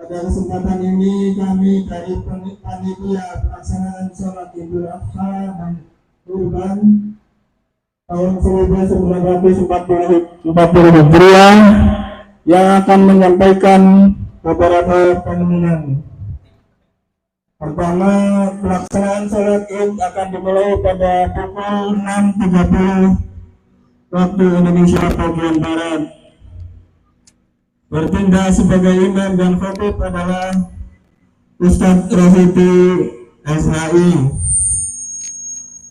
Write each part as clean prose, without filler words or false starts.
Pada kesempatan ini kami dari panitia pelaksanaan sholat Idul Adha dan Kurban tahun 1440 Hijriah yang akan menyampaikan beberapa pengumuman. Pertama, pelaksanaan sholat Id akan dimulai pada pukul 6.30 waktu Indonesia bagian Barat. Bertindak sebagai imam dan khatib adalah Ustadz Rohiti SHI.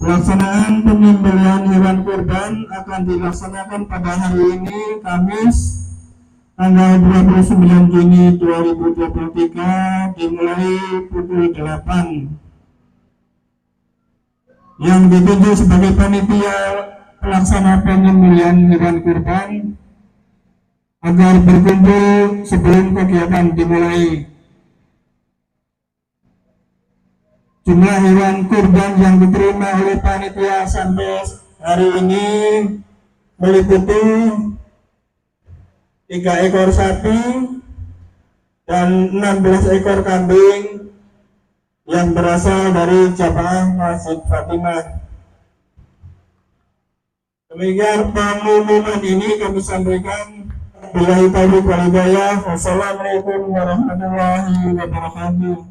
Pelaksanaan penyembelihan hewan kurban akan dilaksanakan pada hari ini, Kamis, tanggal 29 Juni 2023, dimulai pukul 8. Yang ditunjuk sebagai panitia pelaksana penyembelihan hewan kurban agar berkumpul sebelum kegiatan dimulai. Jumlah hewan kurban yang diterima oleh panitia sampai hari ini meliputi 3 ekor sapi dan 16 ekor kambing yang berasal dari jamaah Masjid Fatimah. Demikian pengumuman ini kami sampaikan. Billahi taufiq wal hidayah. Wassalamualaikum warahmatullahi wabarakatuh.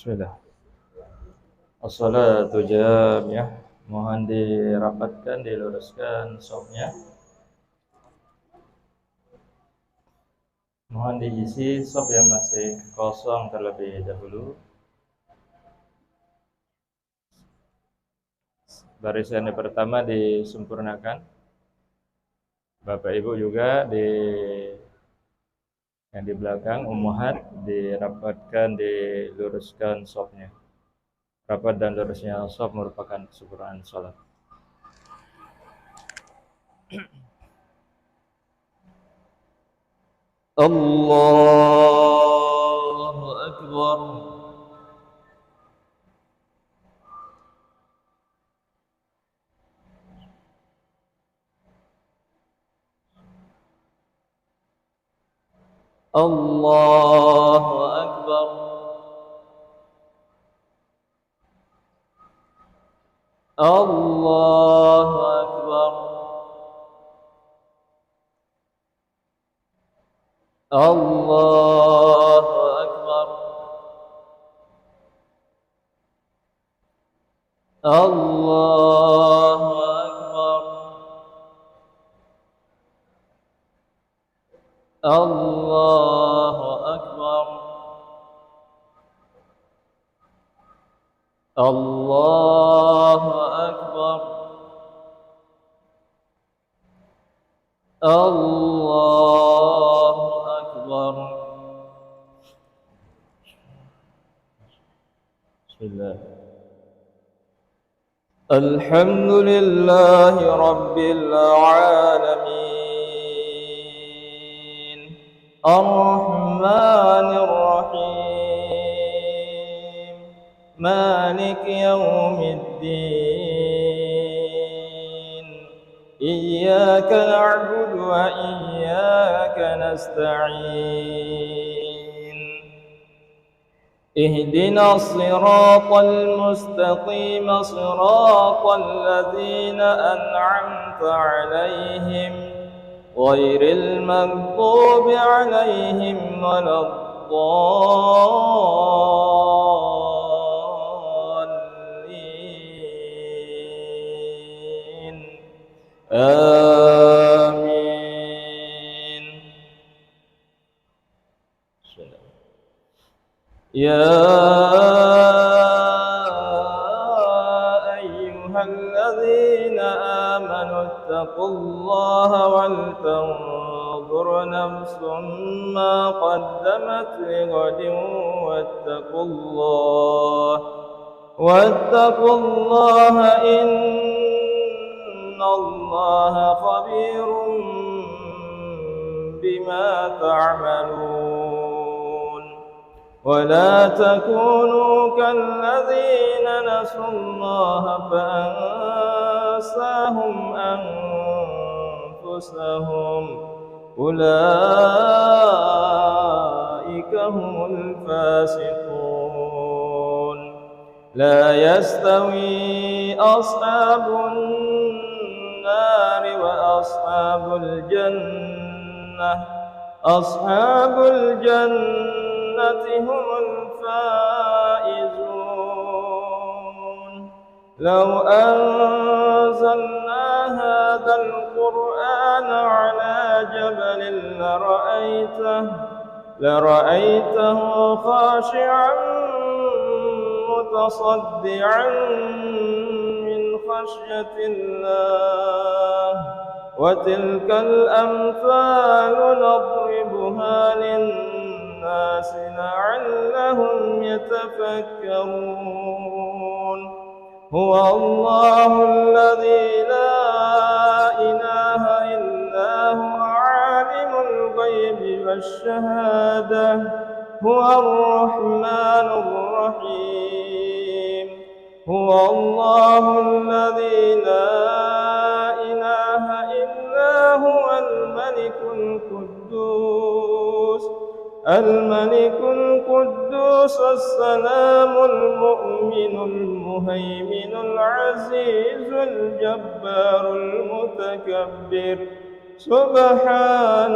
Bismillah. As-salatu jamiah. Mohon dirapatkan, diluruskan shofnya. Mohon diisi shop yang masih kosong terlebih dahulu. Barisan yang pertama disempurnakan. Bapak Ibu juga yang di belakang ummuhat dirapatkan, diluruskan shopnya. Rapat dan lurusnya shop merupakan kesempurnaan sholat. Allahu Akbar. Allahu Akbar. Allahu Akbar. Allahu Akbar. Allahu Akbar. Allahu Akbar. Allahu Akbar. Allahu Akbar. Bismillah. Alhamdulillahi Rabbil Alamin. Ar-Rahmanir Rahim. Malik Yawmiddin. Iyyaka na'budu wa iyyaka nasta'in. اهدنا الصراط المستقيم صراط الذين أنعمت عليهم غير المغضوب عليهم ولا الضالين. آمين. يا أيها الذين آمنوا اتقوا الله ولتنظر نفس ما قدمت لغد واتقوا الله إن الله خبير بما تعملون ولا تكونوا كالذين نسوا الله فأنساهم أنفسهم أولئك هم الفاسقون لا يستوي أصحاب النار وأصحاب الجنة هم الفائزون لو أنزلنا هذا القرآن على جبل لرأيته خاشعا متصدعا من خشية الله وتلك الأمثال نضربها للناس لعلهم يتفكرون هو الله الذي لا إله إلا هو عالم الغيب والشهادة هو الرحمن الرحيم هو الله الذي لا إله إلا هو الملك القدوس السلام المؤمن المهيمن العزيز الجبار المتكبر سبحان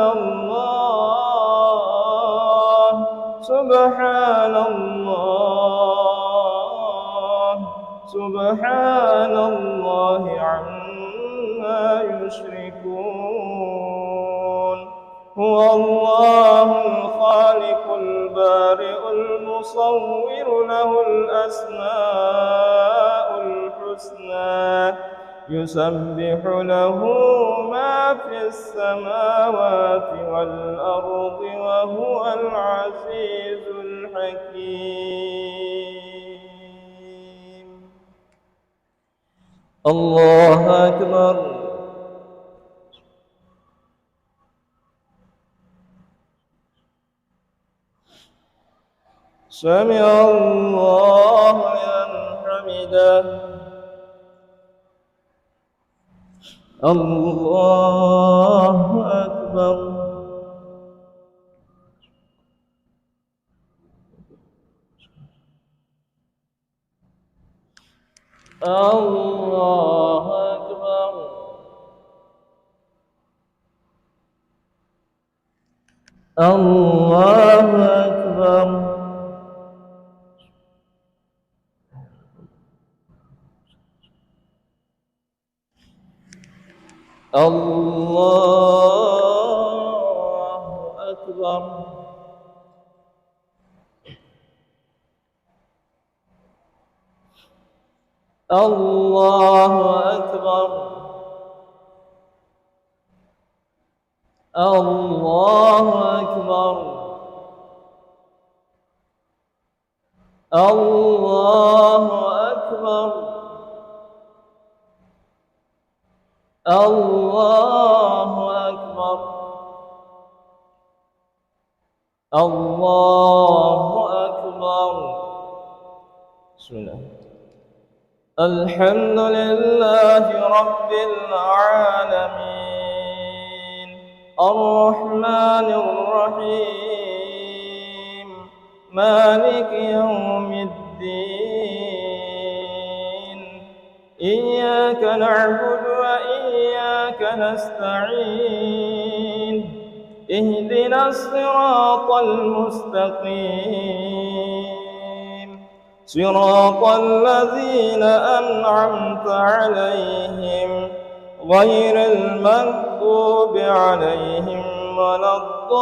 الله عما يشركون هو الله الخالق البارئ المصور له الأسماء الحسنى يسبح له ما في السماوات والأرض وهو العزيز الحكيم الله أكبر سمع الله لمن حمده الله أكبر الله أكبر الله أكبر الله أكبر الله أكبر الله أكبر الله أكبر الله أكبر الله أكبر بسم الله الحمد لله رب العالمين الرحمن الرحيم مالك يوم الدين إياك نعبد وإياك نستعين اهدنا الصراط المستقيم صراط الذين أنعمت عليهم غير المغضوب عليهم ولا الضالين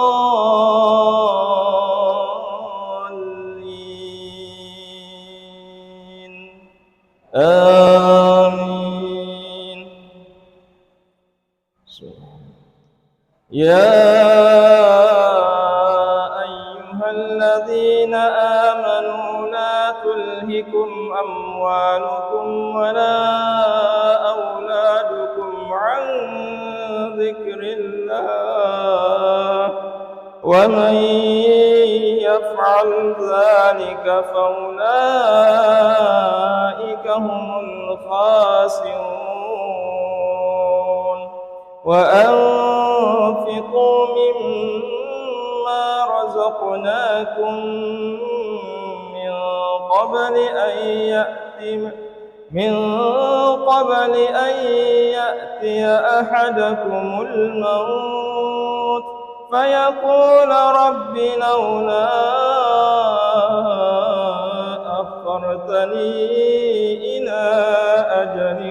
يا أيها الذين آمنوا لا تلهكم أموالكم ولا أولادكم عن ذكر الله ومن يفعل ذلك فأولئك هم الخاسرون وأنفقوا مما رزقناكم من قبل أن يأتي أحدكم الموت فيقول رب لولا أخرتني إلى أجل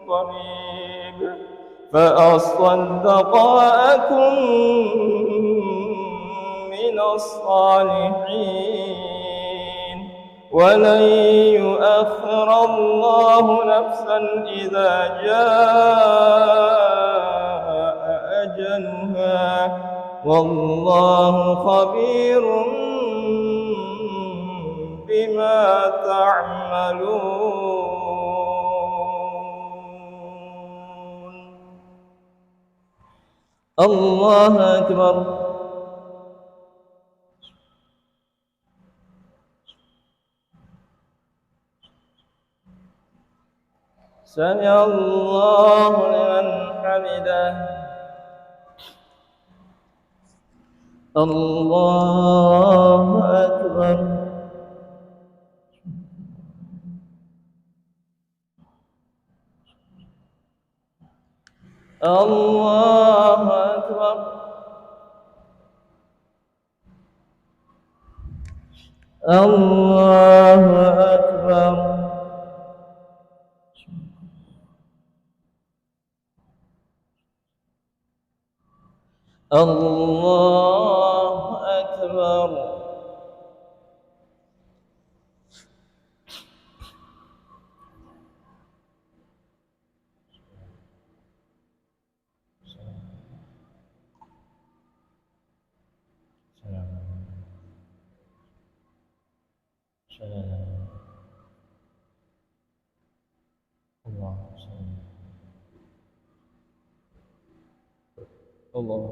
قريب فأصدق وأكن من الصالحين ولن يؤخر الله نفسا إذا جاء أجلها والله خبير بما تعملون. الله أكبر. سمع الله لمن حمده. الله أكبر. الله أكبر. الله أكبر. الله أكبر. Allah.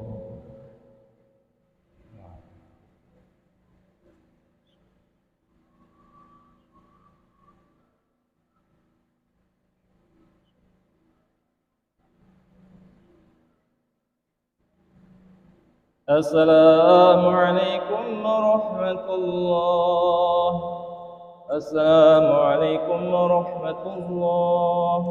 السلام عليكم ورحمة الله. السلام عليكم ورحمة الله.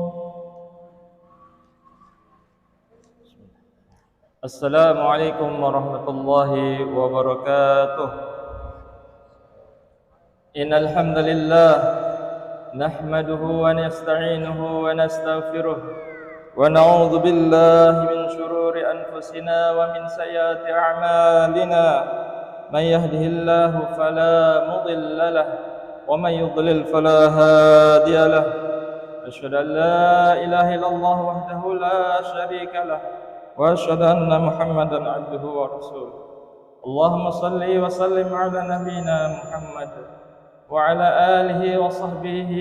السلام عليكم ورحمة الله وبركاته. إن الحمد لله نحمده ونستعينه ونستغفره ونعوذ بالله من شرور أنفسنا ومن سيئات أعمالنا من يهده الله فلا مضل له ومن يضلل فلا هادي له أشهد أن لا إله إلا الله وحده لا شريك له وأشهد أن محمدا عبده ورسوله. اللهم صل وسلم على نبينا محمد وعلى آله وصحبه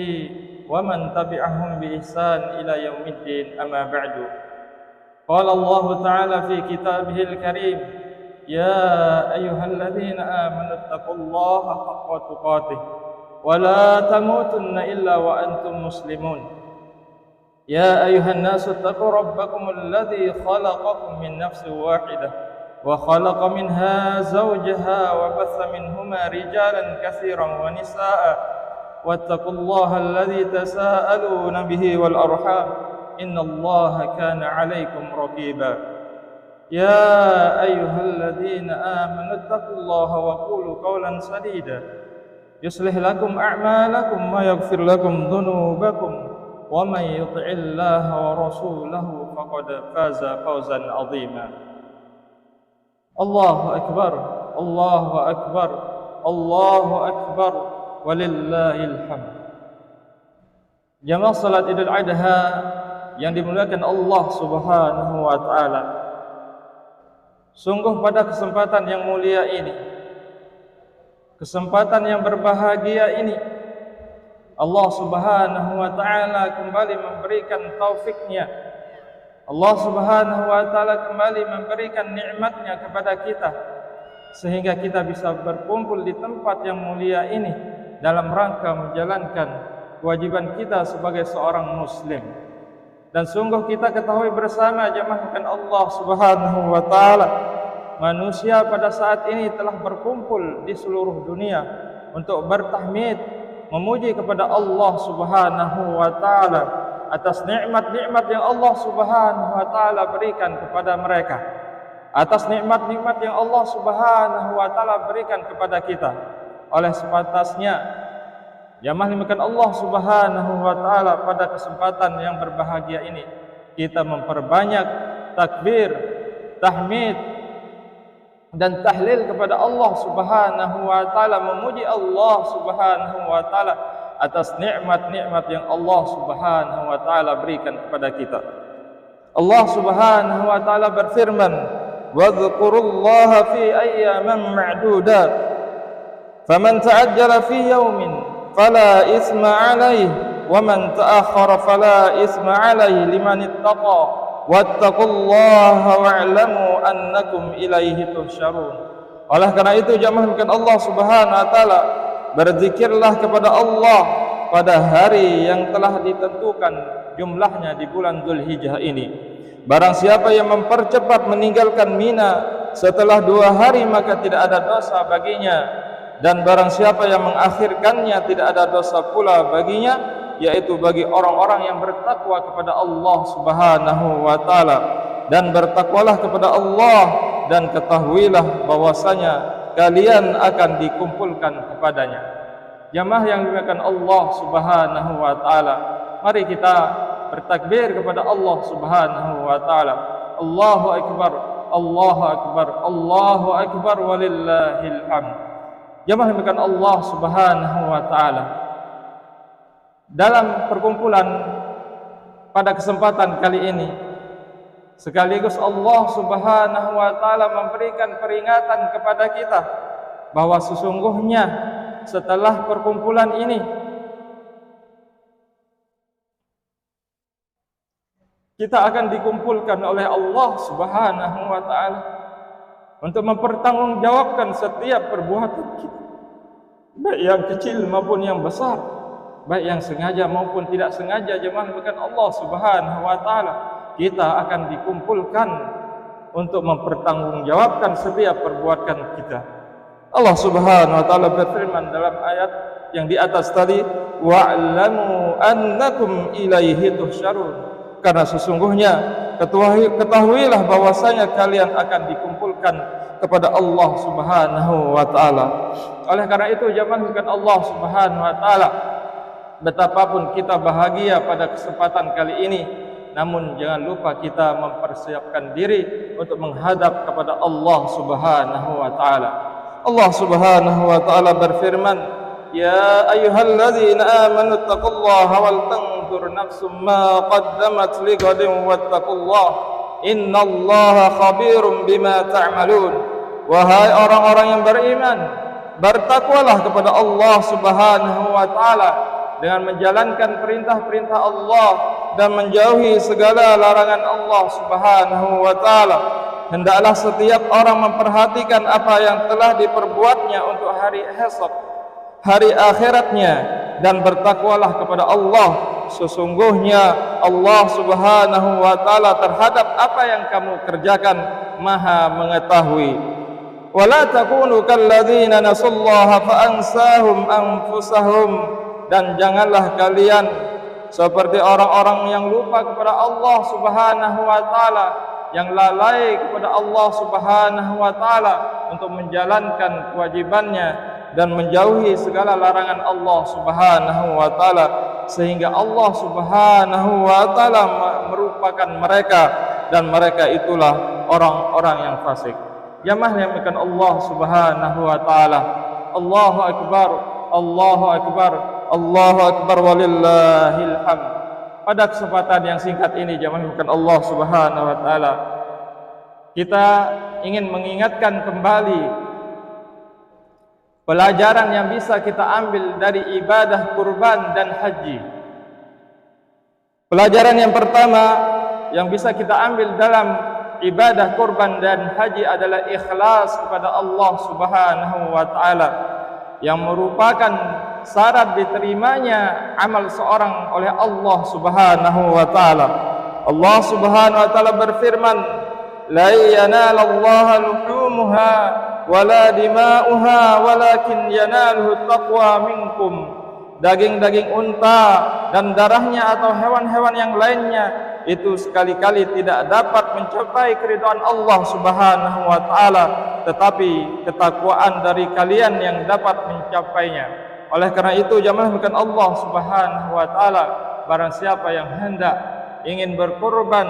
ومن تبعهم بإحسان إلى يوم الدين. أما بعد. قال الله تعالى في كتابه الكريم: يا أيها الذين آمنوا اتقوا الله حق تقاته ولا تموتن إلا وأنتم مسلمون. يا أيها الناس اتقوا ربكم الذي خلقكم من نفس واحدة وخلق منها زوجها وبث منهما رجالا كثيرا ونساء واتقوا الله الذي تساءلون به والأرحام إن الله كان عليكم رقيبا. يا أيها الذين آمنوا اتقوا الله وقولوا قولا سديدا يصلح لكم أعمالكم ويغفر لكم ذنوبكم ومن يطع الله ورسوله فقد فاز فوزا عظيما. الله أكبر. الله أكبر. الله أكبر walillahil hamd. Jamaah salat Idul Adha yang dimuliakan Allah Subhanahu wa taala. Sungguh pada kesempatan yang mulia ini, kesempatan yang berbahagia ini, Allah Subhanahu wa taala kembali memberikan taufiknya. Allah Subhanahu wa taala kembali memberikan nikmatnya kepada kita sehingga kita bisa berkumpul di tempat yang mulia ini dalam rangka menjalankan kewajiban kita sebagai seorang muslim. Dan sungguh kita ketahui bersama jemaah Allah Subhanahu wa taala, manusia pada saat ini telah berkumpul di seluruh dunia untuk bertahmid, memuji kepada Allah Subhanahu wa taala atas nikmat-nikmat yang Allah Subhanahu wa taala berikan kepada mereka, atas nikmat-nikmat yang Allah Subhanahu wa taala berikan kepada kita. Oleh sepantasnya jamaah dimuliakan Allah Subhanahu wa taala, pada kesempatan yang berbahagia ini kita memperbanyak takbir, tahmid dan tahlil kepada Allah Subhanahu wa taala, memuji Allah Subhanahu wa taala atas nikmat-nikmat yang Allah Subhanahu wa taala berikan kepada kita. Allah Subhanahu wa taala berfirman, "Wadhkurullaha fi ayyamin ma'dudat, faman ta'ajjala fi yawmin fala isma 'alaihi, wa man ta'akhkhara fala isma 'alaihi liman ittaqa, wattaqullaha wa'lamu annakum ilaihi tuhsyarun." Oleh karena itu jamaah Allah Subhanahu wa taala, berzikirlah kepada Allah pada hari yang telah ditentukan jumlahnya di bulan Dzulhijjah ini. Barang siapa yang mempercepat meninggalkan Mina setelah 2 hari, maka tidak ada dosa baginya. Dan barang siapa yang mengakhirkannya, tidak ada dosa pula baginya, yaitu bagi orang-orang yang bertakwa kepada Allah Subhanahu wa taala. Dan bertakwalah kepada Allah, dan ketahuilah bahwasanya kalian akan dikumpulkan kepadanya. Jamaah yang dimuliakan Allah Subhanahu wa taala, mari kita bertakbir kepada Allah Subhanahu wa taala. Allahu akbar, Allahu akbar, Allahu akbar, walillahil hamd. Jamaah yang dimuliakan Allah Subhanahu wa taala, dalam perkumpulan pada kesempatan kali ini sekaligus Allah Subhanahu wa taala memberikan peringatan kepada kita bahwa sesungguhnya setelah perkumpulan ini kita akan dikumpulkan oleh Allah Subhanahu wa taala untuk mempertanggungjawabkan setiap perbuatan kita, baik yang kecil maupun yang besar, baik yang sengaja maupun tidak sengaja. Jemaah bukan Allah Subhanahu wa taala, kita akan dikumpulkan untuk mempertanggungjawabkan setiap perbuatan kita. Allah Subhanahu wa taala berfirman dalam ayat yang di atas tadi, wa'lamu annakum ilaihi tuhsyarun. Karena sesungguhnya ketahuilah bahwasanya kalian akan dikumpulkan kepada Allah Subhanahu wa taala. Oleh karena itu jamaah bukan Allah Subhanahu wa taala, betapapun kita bahagia pada kesempatan kali ini, namun jangan lupa kita mempersiapkan diri untuk menghadap kepada Allah Subhanahu wa taala. Allah Subhanahu wa taala berfirman, "Ya ayyuhalladzina amanu taqullaha wal tanzur nafsum ma qaddamat lighadin wattaqullaha innallaha khabirum bima ta'malun." Wahai orang-orang yang beriman, bertakwalah kepada Allah Subhanahu wa taala dengan menjalankan perintah-perintah Allah dan menjauhi segala larangan Allah Subhanahu wa taala. Hendaklah setiap orang memperhatikan apa yang telah diperbuatnya untuk hari esok, hari akhiratnya, dan bertakwalah kepada Allah. Sesungguhnya Allah Subhanahu wa taala terhadap apa yang kamu kerjakan Maha mengetahui. Wala takunu kalladzina nasullaha fa ansahum anfusahum. Dan janganlah kalian seperti orang-orang yang lupa kepada Allah Subhanahu wa taala, yang lalai kepada Allah Subhanahu wa taala untuk menjalankan kewajibannya dan menjauhi segala larangan Allah Subhanahu wa taala, sehingga Allah Subhanahu wa taala merupakan mereka, dan mereka itulah orang-orang yang fasik. Jamaah yang dimuliakan Allah Subhanahu wa taala, Allahu akbar, Allahu akbar, Allahu akbar, walillahil hamd. Pada kesempatan yang singkat ini jamaah dimuliakan Allah Subhanahu wa taala, kita ingin mengingatkan kembali pelajaran yang bisa kita ambil dari ibadah kurban dan haji. Pelajaran yang pertama yang bisa kita ambil dalam ibadah kurban dan haji adalah ikhlas kepada Allah Subhanahu wa taala, yang merupakan syarat diterimanya amal seorang oleh Allah Subhanahu wa taala. Allah Subhanahu wa taala berfirman, "La yanalallaha luhumuha wala dima'uha walakin yanaluhu taqwa minkum." Daging-daging unta dan darahnya atau hewan-hewan yang lainnya itu sekali-kali tidak dapat mencapai keridhaan Allah Subhanahu wa taala, tetapi ketakwaan dari kalian yang dapat mencapainya. Oleh karena itu, jamaah bukan Allah Subhanahu wa taala, barang siapa yang hendak ingin berkorban,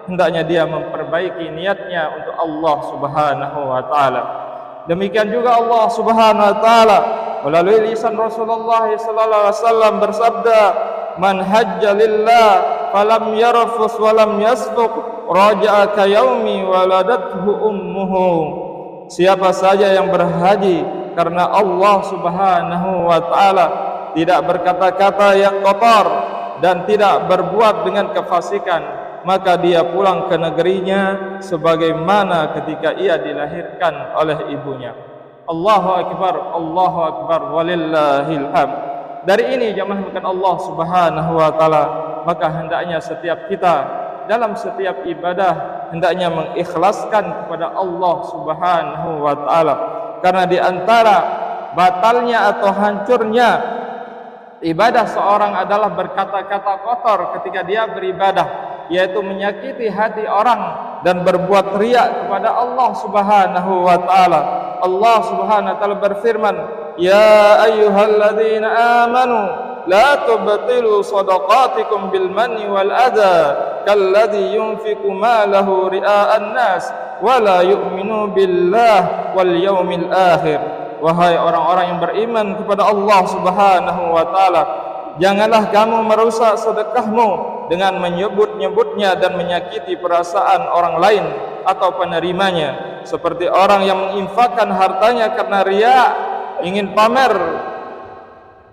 hendaknya dia memperbaiki niatnya untuk Allah Subhanahu wa taala. Demikian juga Allah Subhanahu wa taala melalui lisan Rasulullah sallallahu alaihi wasallam bersabda, "Man hajja lillah falam yarfus walam yasfuq raja'a ka yaumi waladathu ummuhu." Siapa saja yang berhaji karena Allah Subhanahu wa taala, tidak berkata-kata yang kotor dan tidak berbuat dengan kefasikan, maka dia pulang ke negerinya sebagaimana ketika ia dilahirkan oleh ibunya. Allahu akbar, walillahil hamd. Dari ini jamaah bukan Allah Subhanahu wa taala, maka hendaknya setiap kita dalam setiap ibadah hendaknya mengikhlaskan kepada Allah Subhanahu wa taala. Karena di antara batalnya atau hancurnya ibadah seorang adalah berkata-kata kotor ketika dia beribadah, yaitu menyakiti hati orang dan berbuat riya kepada Allah Subhanahu wa taala. Allah Subhanahu wa taala berfirman, "Ya ayyuhalladzina amanu la tubtilu shadaqatikum bil manni wal adha kalladzi yunfiqu malahu ria'an nas wa la yu'minu billah wal yawmil akhir." Wahai orang-orang yang beriman kepada Allah Subhanahu wa taala, janganlah kamu merusak sedekahmu dengan menyebut-nyebutnya dan menyakiti perasaan orang lain atau penerimanya, seperti orang yang menginfakkan hartanya karena riya, ingin pamer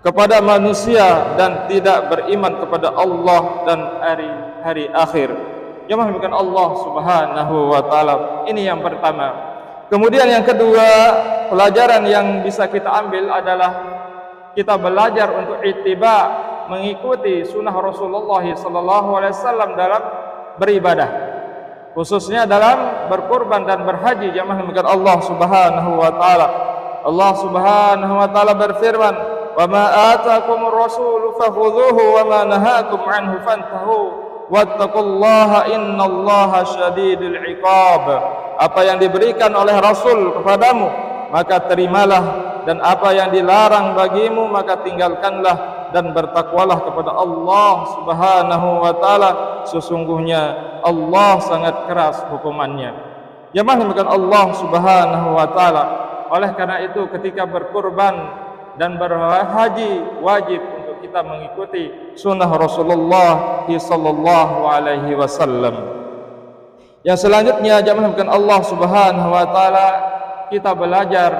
kepada manusia dan tidak beriman kepada Allah dan hari akhir. Jemaah bukan Allah Subhanahu wa taala. Ini yang pertama. Kemudian yang kedua, pelajaran yang bisa kita ambil adalah kita belajar untuk ittiba, mengikuti sunnah Rasulullah sallallahu alaihi wasallam dalam beribadah, khususnya dalam berkurban dan berhaji. Jamaah bukan Allah Subhanahu wa taala. Allah Subhanahu wa taala berfirman, "Wa ma ataakumur rasulu fakhudhuhu wa ma nahakum anhu fantahu wattaqullaha innallaha syadidul iqab." Apa yang diberikan oleh Rasul kepadamu maka terimalah, dan apa yang dilarang bagimu maka tinggalkanlah, dan bertakwalah kepada Allah Subhanahu wa taala, sesungguhnya Allah sangat keras hukumannya. Jemaah bukan Allah Subhanahu wa taala. Oleh karena itu ketika berkurban dan berhaji wajib untuk kita mengikuti sunnah Rasulullah sallallahu alaihi wasallam. Yang selanjutnya jemaah bukan Allah Subhanahu wa taala, kita belajar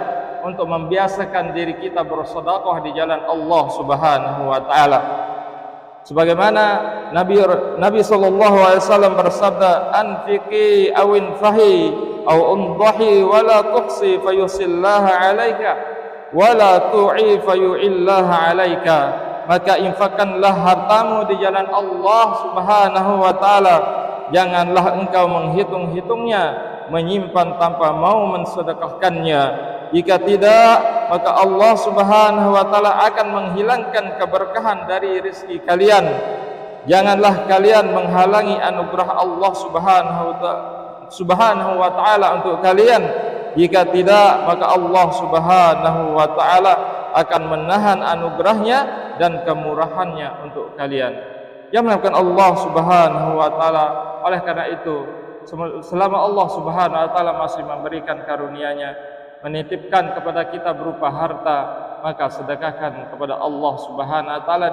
untuk membiasakan diri kita bersedekah di jalan Allah Subhanahu wa taala. Sebagaimana Nabi sallallahu alaihi wasallam bersabda, "Anfiqi aw infahi aw undahi wa la tuhsi fayusillaha 'alaika wa la tu'i fayu'illaha 'alaika." Maka infakkanlah hartamu di jalan Allah Subhanahu wa taala. Janganlah engkau menghitung-hitungnya, menyimpan tanpa mau mensedekahkannya. Jika tidak, maka Allah Subhanahu wa taala akan menghilangkan keberkahan dari rezeki kalian. Janganlah kalian menghalangi anugerah Allah Subhanahu wa taala untuk kalian. Jika tidak, maka Allah Subhanahu wa taala akan menahan anugerahnya dan kemurahannya untuk kalian. Yang melakukan Allah Subhanahu wa taala. Oleh karena itu, selama Allah Subhanahu wa taala masih memberikan karunia-Nya, menitipkan kepada kita berupa harta, maka sedekahkan kepada Allah Subhanahu wa taala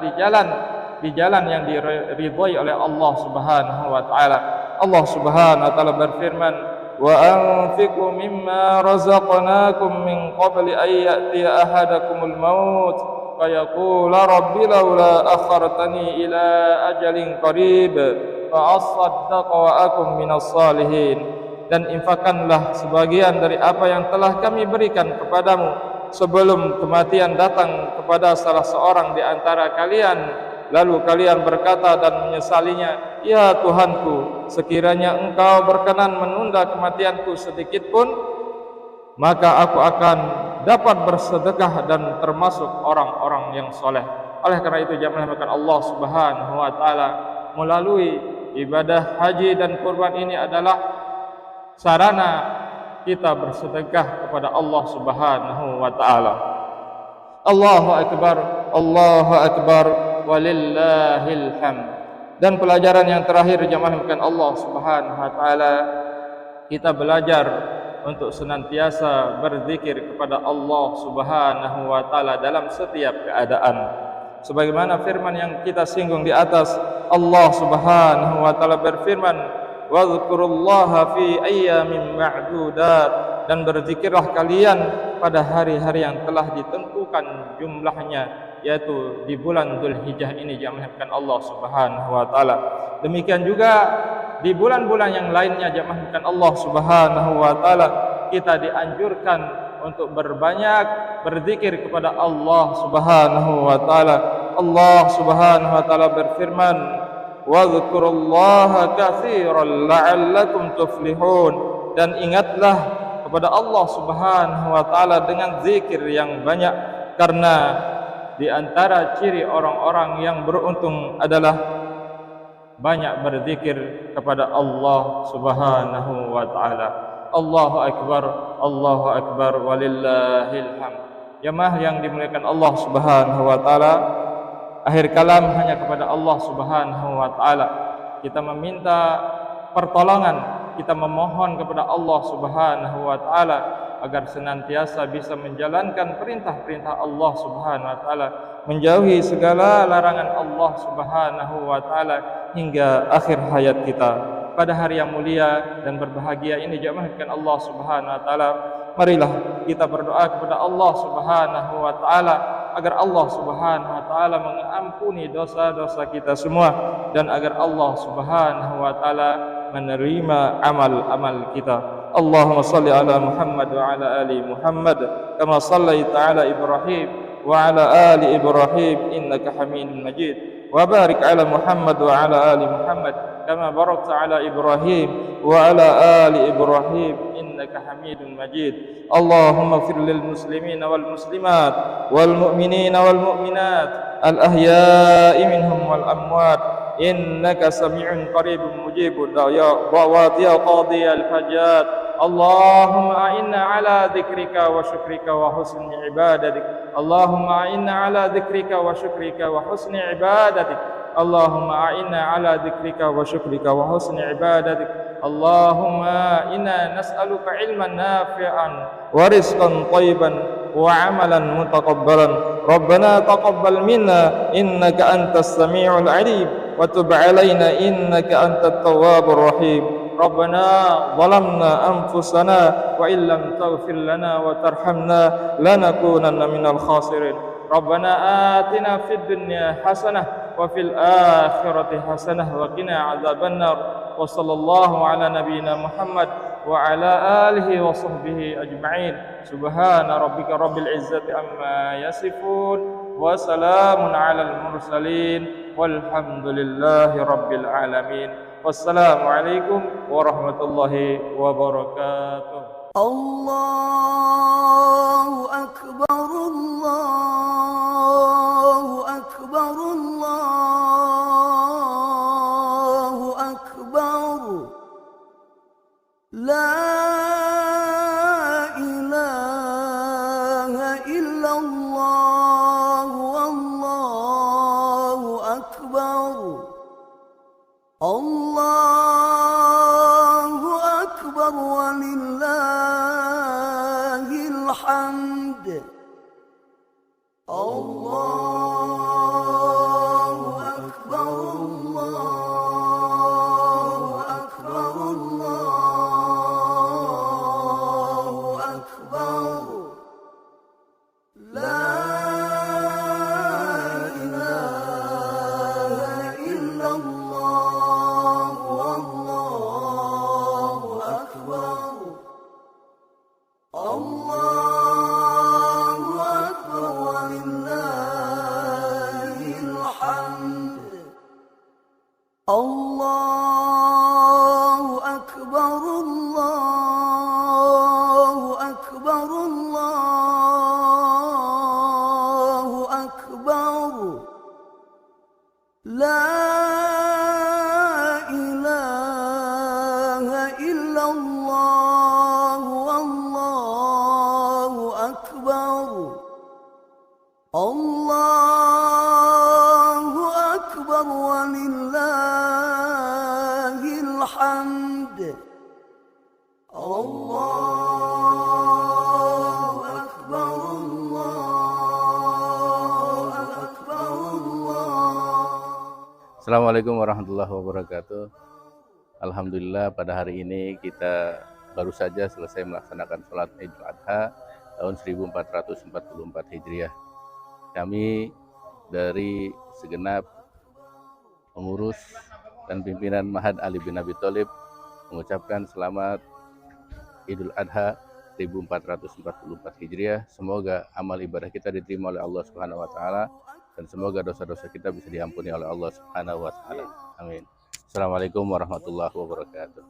di jalan yang diridhai oleh Allah Subhanahu wa taala. Allah Subhanahu wa taala berfirman, وأنفقوا مما رزقناكم من قبل أن يأتي أحدكم الموت فيقول رب لولا أخرتني إلى أجل قريب فأصدق وأكن من الصالحين. Dan infakkanlah sebagian dari apa yang telah kami berikan kepadamu sebelum kematian datang kepada salah seorang di antara kalian, lalu kalian berkata dan menyesalinya, ya Tuhanku, sekiranya engkau berkenan menunda kematianku sedikit pun, maka aku akan dapat bersedekah dan termasuk orang-orang yang soleh. Oleh karena itu jamaah Allah Subhanahu wa taala, melalui ibadah haji dan kurban ini adalah sarana kita bersedekah kepada Allah Subhanahu wa taala. Allahu akbar, walillahil hamd. Dan pelajaran yang terakhir jamaah Allah Subhanahu wa taala, kita belajar untuk senantiasa berzikir kepada Allah Subhanahu wa taala dalam setiap keadaan. Sebagaimana firman yang kita singgung di atas, Allah Subhanahu wa taala berfirman, "Wadhkurullaha fi ayyamin ma'dudat." Dan berzikirlah kalian pada hari-hari yang telah ditentukan jumlahnya, yaitu di bulan Dzulhijjah ini jamaahkan Allah Subhanahu wa taala. Demikian juga di bulan-bulan yang lainnya jamaahkan Allah Subhanahu wa taala, kita dianjurkan untuk berbanyak berzikir kepada Allah Subhanahu wa taala. Allah Subhanahu wa taala berfirman, "Wadhkurullaha katsiran la'allakum tuflihun." Dan ingatlah kepada Allah Subhanahu wa taala dengan zikir yang banyak, karena di antara ciri orang-orang yang beruntung adalah banyak berzikir kepada Allah Subhanahu wa taala. Allahu akbar, walillahil hamd. Jemaah yang dimuliakan Allah Subhanahu wa taala, akhir kalam hanya kepada Allah Subhanahu wa taala kita meminta pertolongan, kita memohon kepada Allah Subhanahu wa taala agar senantiasa bisa menjalankan perintah-perintah Allah Subhanahu wa taala, menjauhi segala larangan Allah Subhanahu wa taala hingga akhir hayat kita. Pada hari yang mulia dan berbahagia ini jamaahkan Allah Subhanahu wa taala, marilah kita berdoa kepada Allah Subhanahu wa taala agar Allah Subhanahu wa taala mengampuni dosa-dosa kita semua, dan agar Allah Subhanahu wa taala menerima amal-amal kita. Allahumma salli ala Muhammad wa ala ali Muhammad kama sallaita ala Ibrahim wa ala ali Ibrahim innaka Hamidum Majid, wa barik ala Muhammad wa ala ali Muhammad kama barakta ala Ibrahim wa ala ali Ibrahim innaka Hamidum Majid. Allahumma ighfir lil muslimin wal muslimat wal mu'minin wal mu'minat al ahya'i minhum wal amwat innaka sami'un qaribun mujibud da'wat ya qadi al hajat. Allahumma a'inna ala dzikrika wa syukrika wa husni ibadatik. Allahumma a'inna ala dzikrika wa syukrika wa husni ibadatik. Allahumma a'inna ala dzikrika wa syukrika wa husni ibadatik. Allahumma inna nas'aluka ilman nafi'an wa rizqan thayyiban wa amalan mutaqabbalan. Rabbana taqabbal minna innaka antas sami'ul 'alim wa tub 'alaina innaka antat tawwabur rahim. Rabbana zalamna anfusana wa illam taghfir lana wa tarhamna lanakunanna minal khasirin. Rabbana atina fid dunya hasanah wa fil akhirati hasanah wa qina adzabannar. Wa sallallahu ala nabiyyina Muhammad wa ala alihi wa sahbihi ajma'in. Subhana rabbika rabbil izzati amma yasifun wa salamun alal mursalin walhamdulillahi rabbil alamin. Wassalamualaikum warahmatullahi wabarakatuh. Allahu akbar, Allahu akbar, Allahu akbar. La ilaha illallah, wallahu akbar. Allahu akbar, walillahil hamd. Allahu akbar, Allahu akbar, Allah. أكبر الله أكبر ولله الحمد الله أكبر الله أكبر الله. Assalamualaikum warahmatullahi wabarakatuh. Alhamdulillah pada hari ini kita baru saja selesai melaksanakan sholat Idul Adha tahun 1444 Hijriah. Kami dari segenap pengurus dan pimpinan Ma'had Ali bin Abi Thalib mengucapkan selamat Idul Adha 1444 Hijriah. Semoga amal ibadah kita diterima oleh Allah Subhanahu wa taala dan semoga dosa-dosa kita bisa diampuni oleh Allah Subhanahu wa taala. Amin. Assalamualaikum warahmatullahi wabarakatuh.